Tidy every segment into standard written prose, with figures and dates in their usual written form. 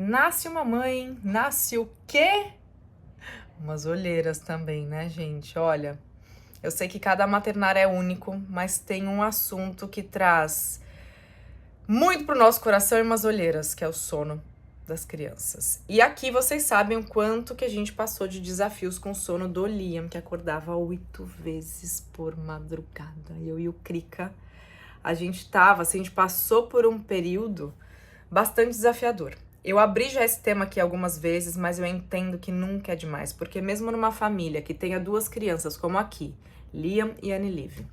Nasce uma mãe, nasce o quê? Umas olheiras também, né, gente? Olha, eu sei que cada maternário é único, mas tem um assunto que traz muito pro nosso coração e umas olheiras, que é o sono das crianças. E aqui vocês sabem o quanto que a gente passou de desafios com o sono do Liam, que acordava 8 vezes por madrugada. Eu e o Krika, a gente passou por um período bastante desafiador. Eu abri já esse tema aqui algumas vezes, mas eu entendo que nunca é demais, porque mesmo numa família que tenha duas crianças, como aqui, Liam e Annie Liv,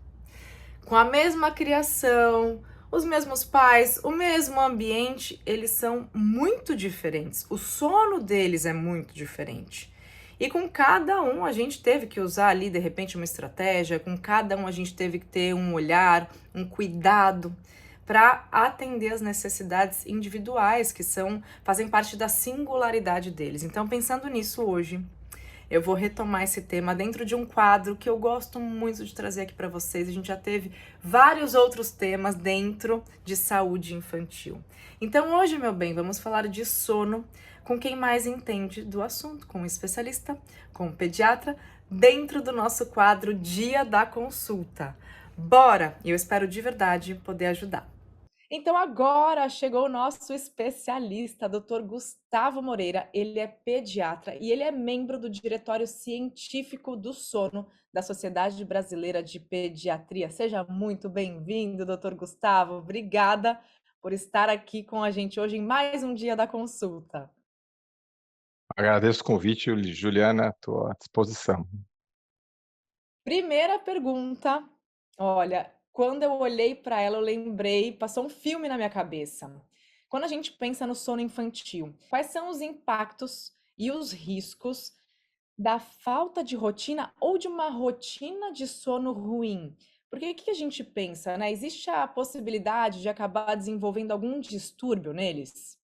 com a mesma criação, os mesmos pais, o mesmo ambiente, eles são muito diferentes. O sono deles é muito diferente. E com cada um a gente teve que usar ali, de repente, uma estratégia, com cada um a gente teve que ter um olhar, um cuidado para atender as necessidades individuais que fazem parte da singularidade deles. Então, pensando nisso hoje, eu vou retomar esse tema dentro de um quadro que eu gosto muito de trazer aqui para vocês. A gente já teve vários outros temas dentro de saúde infantil. Então, hoje, meu bem, vamos falar de sono com quem mais entende do assunto, com um especialista, com um pediatra, dentro do nosso quadro Dia da Consulta. Bora! Eu espero de verdade poder ajudar. Então agora chegou o nosso especialista, Dr. Gustavo Moreira. Ele é pediatra e ele é membro do Diretório Científico do Sono da Sociedade Brasileira de Pediatria. Seja muito bem-vindo, Dr. Gustavo. Obrigada por estar aqui com a gente hoje em mais um dia da consulta. Agradeço o convite, Juliana, estou à disposição. Primeira pergunta. Olha, quando eu olhei para ela, eu lembrei, passou um filme na minha cabeça. Quando a gente pensa no sono infantil, quais são os impactos e os riscos da falta de rotina ou de uma rotina de sono ruim? Porque o que a gente pensa, né? Existe a possibilidade de acabar desenvolvendo algum distúrbio neles?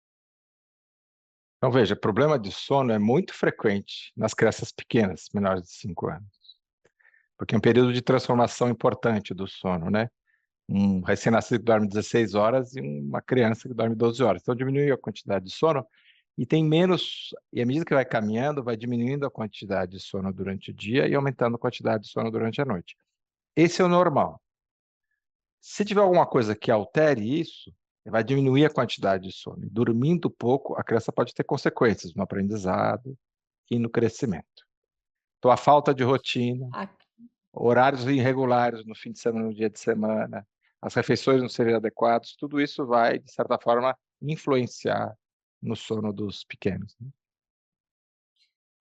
Então, veja, problema de sono é muito frequente nas crianças pequenas, menores de 5 anos, porque é um período de transformação importante do sono, né? Um recém-nascido dorme 16 horas e uma criança que dorme 12 horas. Então, diminui a quantidade de sono e tem menos, e à medida que vai caminhando, vai diminuindo a quantidade de sono durante o dia e aumentando a quantidade de sono durante a noite. Esse é o normal. Se tiver alguma coisa que altere isso, vai diminuir a quantidade de sono. E dormindo pouco, a criança pode ter consequências no aprendizado e no crescimento. Então, a falta de rotina, horários irregulares no fim de semana, no dia de semana, as refeições não serem adequadas, tudo isso vai, de certa forma, influenciar no sono dos pequenos, né?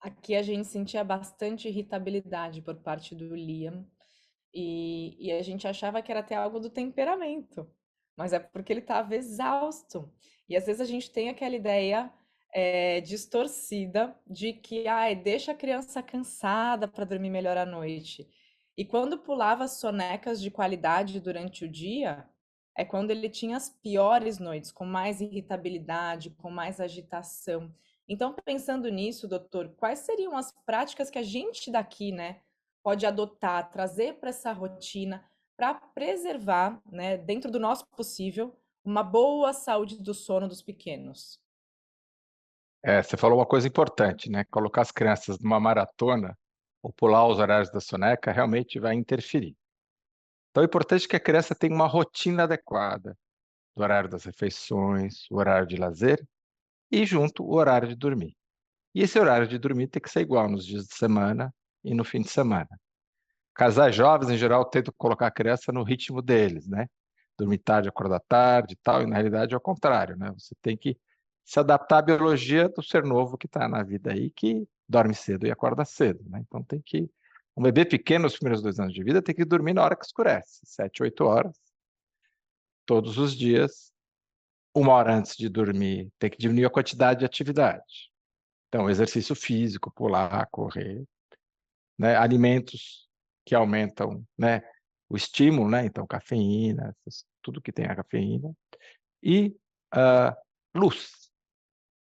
Aqui a gente sentia bastante irritabilidade por parte do Liam. E a gente achava que era até algo do temperamento, mas é porque ele estava exausto. E às vezes a gente tem aquela ideia distorcida de que ai, deixa a criança cansada para dormir melhor à noite. E quando pulava as sonecas de qualidade durante o dia, é quando ele tinha as piores noites, com mais irritabilidade, com mais agitação. Então, pensando nisso, doutor, quais seriam as práticas que a gente daqui, né, pode adotar, trazer para essa rotina para preservar, né, dentro do nosso possível, uma boa saúde do sono dos pequenos? Você falou uma coisa importante, né? Colocar as crianças numa maratona ou pular os horários da soneca realmente vai interferir. Então, é importante que a criança tenha uma rotina adequada do horário das refeições, o horário de lazer e, junto, o horário de dormir. E esse horário de dormir tem que ser igual nos dias de semana e no fim de semana. Casais jovens, em geral, tentam colocar a criança no ritmo deles, né? Dormir tarde, acordar tarde e tal, e na realidade é o contrário, né? Você tem que se adaptar à biologia do ser novo que está na vida aí, que dorme cedo e acorda cedo, né? Então tem que. Um bebê pequeno, nos primeiros 2 anos de vida, tem que dormir na hora que escurece, 7, 8 horas, todos os dias. 1 hora antes de dormir, tem que diminuir a quantidade de atividade. Então, exercício físico, pular, correr, né? Alimentos que aumentam, né, o estímulo, né? Então, cafeína, tudo que tem a cafeína. E luz,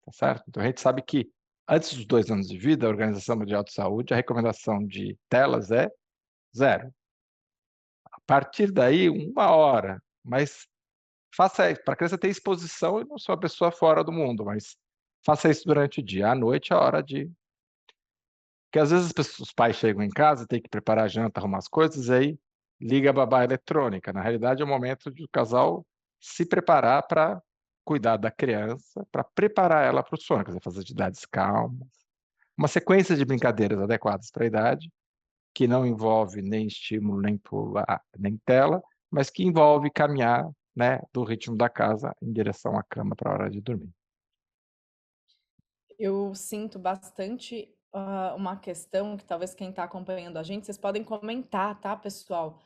tá certo? Então, a gente sabe que antes dos 2 anos de vida, a Organização Mundial de Saúde, a recomendação de telas é 0. A partir daí, 1 hora, mas faça para a criança ter exposição e não ser uma pessoa fora do mundo, mas faça isso durante o dia. À noite é a hora de porque às vezes os pais chegam em casa, tem que preparar a janta, arrumar as coisas, e aí liga a babá eletrônica. Na realidade, é o momento de o casal se preparar para cuidar da criança, para preparar ela para o sono, quer dizer, fazer atividades calmas, uma sequência de brincadeiras adequadas para a idade, que não envolve nem estímulo, nem pular, nem tela, mas que envolve caminhar, né, do ritmo da casa em direção à cama para a hora de dormir. Eu sinto bastante, uma questão que talvez quem está acompanhando a gente, vocês podem comentar, tá, pessoal?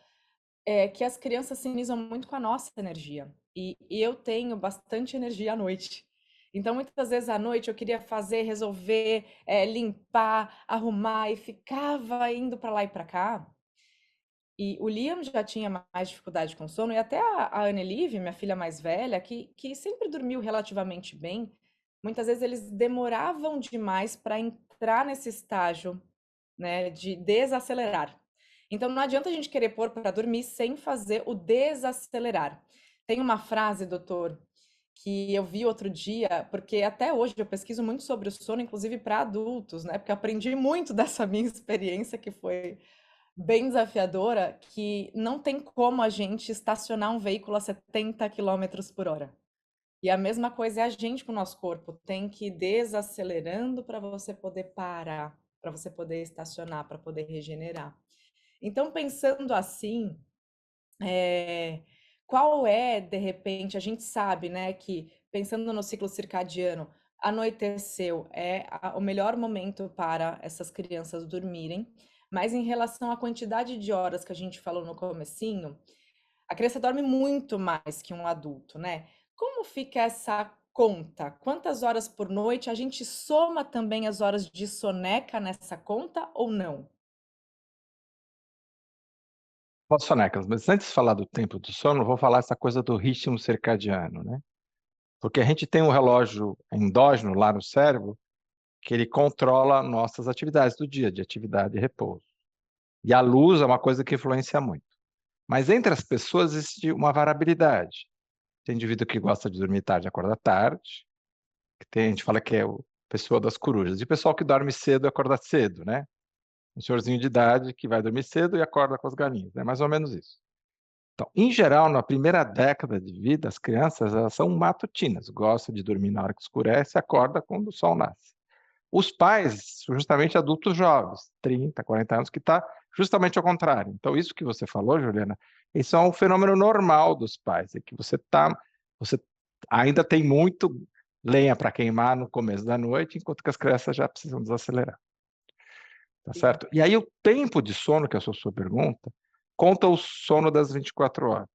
É que as crianças sintonizam muito com a nossa energia. E eu tenho bastante energia à noite. Então, muitas vezes à noite eu queria fazer, resolver, limpar, arrumar e ficava indo para lá e para cá. E o Liam já tinha mais dificuldade com sono, e até a Annelive, minha filha mais velha, que sempre dormiu relativamente bem, muitas vezes eles demoravam demais para entrar nesse estágio, né, de desacelerar. Então não adianta a gente querer pôr para dormir sem fazer o desacelerar. Tem uma frase, doutor, que eu vi outro dia, porque até hoje eu pesquiso muito sobre o sono, inclusive para adultos, né? Porque eu aprendi muito dessa minha experiência que foi bem desafiadora, que não tem como a gente estacionar um veículo a 70 quilômetros por hora. E a mesma coisa é a gente com o nosso corpo, tem que ir desacelerando para você poder parar, para você poder estacionar, para poder regenerar. Então, pensando assim, é, qual é, de repente, a gente sabe, né, que pensando no ciclo circadiano, anoiteceu o melhor momento para essas crianças dormirem, mas em relação à quantidade de horas que a gente falou no comecinho, a criança dorme muito mais que um adulto, né? Como fica essa conta? Quantas horas por noite? A gente soma também as horas de soneca nessa conta ou não? Sonecas, mas antes de falar do tempo do sono, vou falar essa coisa do ritmo circadiano, né? Porque a gente tem um relógio endógeno lá no cérebro que ele controla nossas atividades do dia, de atividade e repouso. E a luz é uma coisa que influencia muito. Mas entre as pessoas existe uma variabilidade. Tem indivíduo que gosta de dormir tarde e acorda tarde, que tem, a gente fala que é o pessoa das corujas, e o pessoal que dorme cedo e acorda cedo, né? Um senhorzinho de idade que vai dormir cedo e acorda com as galinhas, é mais ou menos isso. Então, em geral, na primeira década de vida, as crianças elas são matutinas, gostam de dormir na hora que escurece e acorda quando o sol nasce. Os pais, justamente adultos jovens, 30, 40 anos, que está justamente ao contrário. Então, isso que você falou, Juliana, isso é um fenômeno normal dos pais, é que você ainda tem muito lenha para queimar no começo da noite, enquanto que as crianças já precisam desacelerar, tá Sim, certo? E aí o tempo de sono, que é a sua pergunta, conta o sono das 24 horas,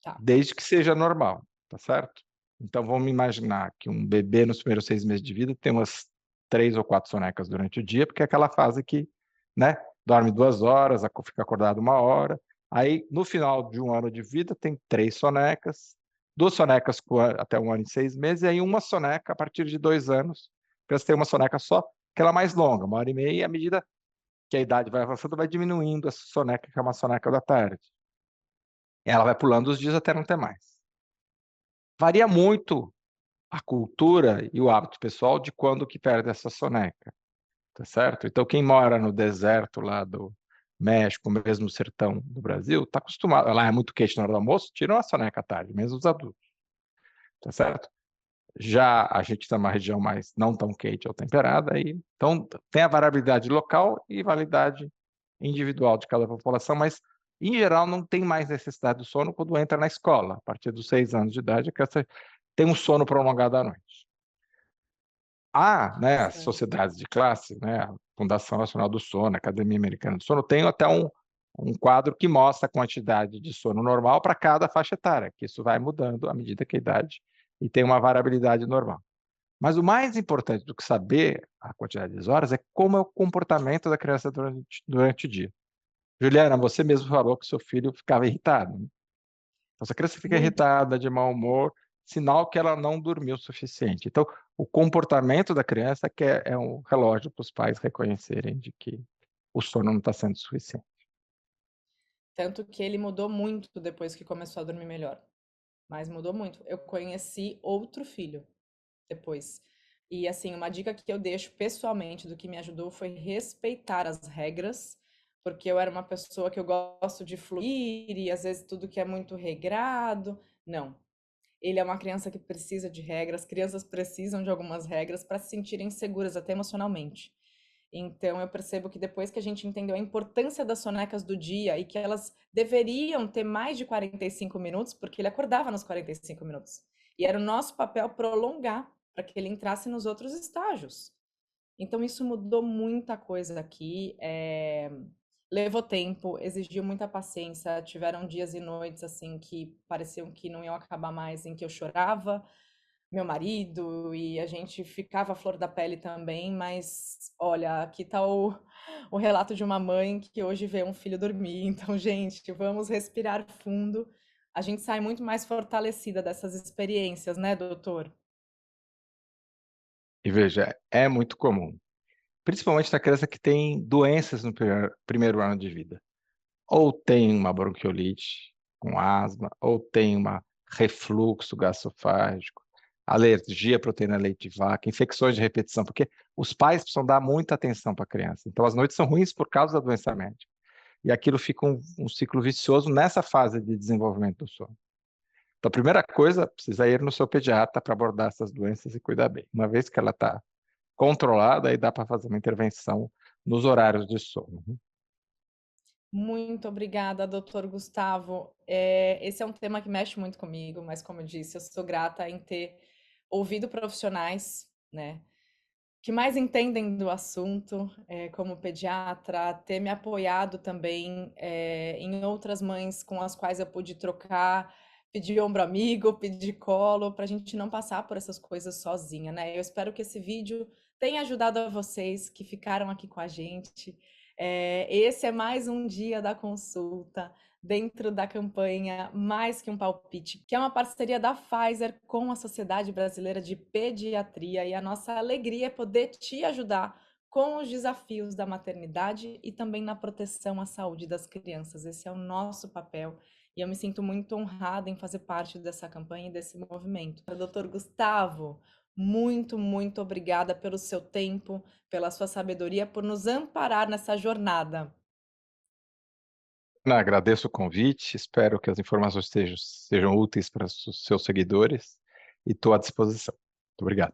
tá. desde que seja normal, tá certo? Então vamos imaginar que um bebê nos primeiros 6 meses de vida tem umas 3 ou 4 sonecas durante o dia, porque é aquela fase que, né, dorme 2 horas, fica acordado 1 hora, aí no final de 1 ano de vida tem 3 sonecas, 2 sonecas até 1 ano e 6 meses, e aí uma soneca a partir de 2 anos, a criança tem uma soneca só, aquela mais longa, 1 hora e meia, e à medida que a idade vai avançando, vai diminuindo essa soneca, que é uma soneca da tarde. Ela vai pulando os dias até não ter mais. Varia muito a cultura e o hábito pessoal de quando que perde essa soneca, tá certo? Então quem mora no deserto lá do México, mesmo no sertão do Brasil, está acostumado, lá é muito quente na hora do almoço, tiram a soneca à tarde, mesmo os adultos, tá certo? Já a gente está numa região mais não tão quente ou temperada, aí, então tem a variabilidade local e validade individual de cada população, mas em geral não tem mais necessidade do sono quando entra na escola. A partir dos 6 anos de idade, a criança tem um sono prolongado à noite. Há, né, as Certo. sociedades de classe, né, a Fundação Nacional do Sono, a Academia Americana do Sono, tem até um quadro que mostra a quantidade de sono normal para cada faixa etária, que isso vai mudando à medida que a idade e tem uma variabilidade normal. Mas o mais importante do que saber a quantidade de horas é como é o comportamento da criança durante o dia. Juliana, você mesmo falou que seu filho ficava irritado, né? Então, se a criança fica Muito. irritada, de mau humor, sinal que ela não dormiu o suficiente. Então, o comportamento da criança que é um relógio para os pais reconhecerem de que o sono não está sendo suficiente. Tanto que ele mudou muito depois que começou a dormir melhor. Mas mudou muito. Eu conheci outro filho. depois. E assim, uma dica que eu deixo pessoalmente do que me ajudou foi respeitar as regras, porque eu era uma pessoa que eu gosto de fluir e às vezes tudo que é muito regrado. Não. Ele é uma criança que precisa de regras, crianças precisam de algumas regras para se sentirem seguras até emocionalmente. Então, eu percebo que depois que a gente entendeu a importância das sonecas do dia e que elas deveriam ter mais de 45 minutos, porque ele acordava nos 45 minutos. E era o nosso papel prolongar para que ele entrasse nos outros estágios. Então, isso mudou muita coisa aqui. Levou tempo, exigiu muita paciência. Tiveram dias e noites assim que pareciam que não iam acabar mais, em que eu chorava, meu marido, e a gente ficava à flor da pele também, mas olha, aqui tá o relato de uma mãe que hoje vê um filho dormir. Então, gente, vamos respirar fundo. A gente sai muito mais fortalecida dessas experiências, né, doutor? E veja, é muito comum, principalmente na criança que tem doenças no primeiro ano de vida. Ou tem uma bronquiolite com asma, ou tem uma refluxo gasofágico, alergia à proteína leite de vaca, infecções de repetição, porque os pais precisam dar muita atenção para a criança. Então as noites são ruins por causa da doença médica. E aquilo fica um ciclo vicioso nessa fase de desenvolvimento do sono. Então a primeira coisa, precisa ir no seu pediatra para abordar essas doenças e cuidar bem. Uma vez que ela está controlada, aí dá para fazer uma intervenção nos horários de sono. Muito obrigada, doutor Gustavo. Esse é um tema que mexe muito comigo, mas como eu disse, eu sou grata em ter ouvido profissionais, né, que mais entendem do assunto, como pediatra, ter me apoiado também, em outras mães com as quais eu pude trocar, pedir ombro amigo, pedir colo, para a gente não passar por essas coisas sozinha, né? Eu espero que esse vídeo tenha ajudado a vocês que ficaram aqui com a gente. Esse é mais um dia da consulta dentro da campanha Mais que um Palpite, que é uma parceria da Pfizer com a Sociedade Brasileira de Pediatria, e a nossa alegria é poder te ajudar com os desafios da maternidade e também na proteção à saúde das crianças. Esse é o nosso papel e eu me sinto muito honrada em fazer parte dessa campanha e desse movimento. Doutor Gustavo, muito, muito obrigada pelo seu tempo, pela sua sabedoria, por nos amparar nessa jornada. Não, agradeço o convite, espero que as informações sejam úteis para os seus seguidores e estou à disposição. Muito obrigado.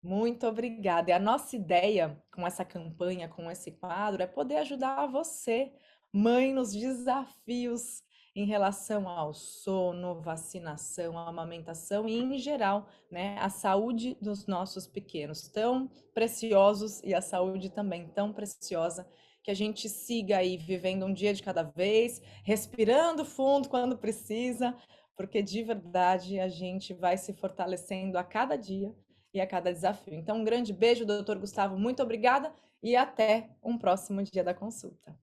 Muito obrigada. E a nossa ideia com essa campanha, com esse quadro, é poder ajudar você, mãe, nos desafios em relação ao sono, vacinação, amamentação e, em geral, né, a saúde dos nossos pequenos, tão preciosos, e a saúde também tão preciosa, que a gente siga aí vivendo um dia de cada vez, respirando fundo quando precisa, porque de verdade a gente vai se fortalecendo a cada dia e a cada desafio. Então, um grande beijo, doutor Gustavo, muito obrigada e até um próximo dia da consulta.